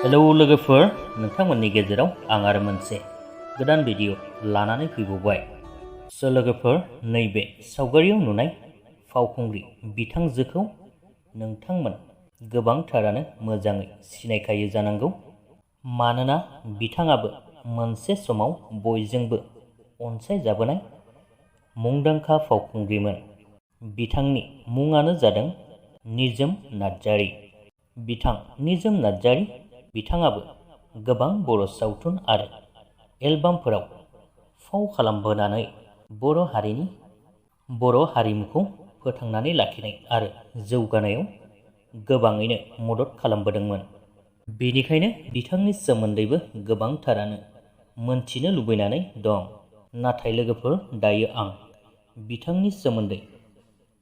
Hello लोगोफोर, नोंथांमोननि गेजेराव आं आरो मोनसे गोदान भिडिअ लानानै फैबावबाय। लोगोफोर, नैबे सावगारियाव नुनाय फावखुंग्रि बिथांजोखौ नोंथांमोन गोबांथारानो मोजाङै सिनायखायो जानांगौ। मानोना बिथाङाबो मोनसे समाव बयजोंबो अनसायजाबोनाय मुंदांखा फावखुंग्रिमोन। बिथांनि मुङानो जादों निजोम नार्जारी। बिथां निजोम नार्जारी बिथाङाबो गोबां बर' सावथुन आरो एलबामफोराव फाव खालामबोनानै बर' हारिमुखौ फोथांनानै लाखिनाय आरो जौगानायाव गोबाङैनो मदद खालामबोदोंमोन। बेनिखायनो बिथांनि सोमोन्दैबो गोबांथारानो मोनथिनो लुबैनानै दं। नाथाय लोगोफोर, दायो आं बिथांनि सोमोन्दै,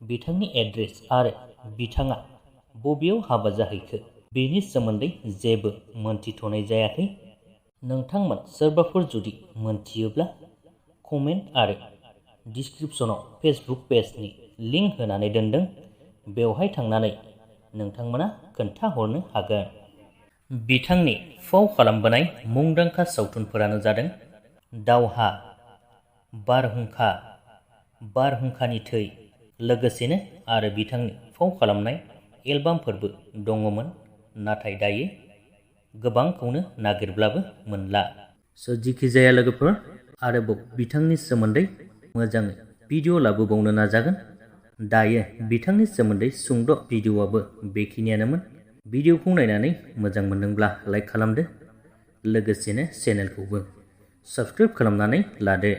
बिथांनि एड्रेस आरो बिथाङा बबेयाव हाबा जाहैखो बेनि सोमोन्दै जेबो मोनथिथ'नाय जायाखै। नोंथांमोन सोरबाफोर जुदि मोनथियोब्ला कमेन्ट आरो डिसक्रिप्शनाव फेसबुक पेजनि लिंक होनानै दोनदों, बेवहाय थांनानै नोंथांमोना खोन्थाहरनो हागोन। बिथांनि फाव खालामबोनाय मुंदांखा सावथुनफोरानो जादों दावहा, बारहुंखानि थै, लोगोसेनो आरो बिथांनि फाव खालामनाय एलबामफोरबो दङमोन, नाथाय दायो गोबांखौनो नागिरब्लाबो मोनला। जिखिजाया लोगोफोर, आरोबाव बिथांनि सोमोन्दै मोजाङै भिडिअ लाबोबावनो नाजागोन। दायो बिथांनि सोमोन्दै सुंद' भिडिअआबो बेखिनियानोमोन। भिडिअखौ नायनानै मोजां मोनदोंब्ला लाइक खालामदो, लोगोसेनो चेनेलखौबो साबस्क्राइब खालामनानै लादो।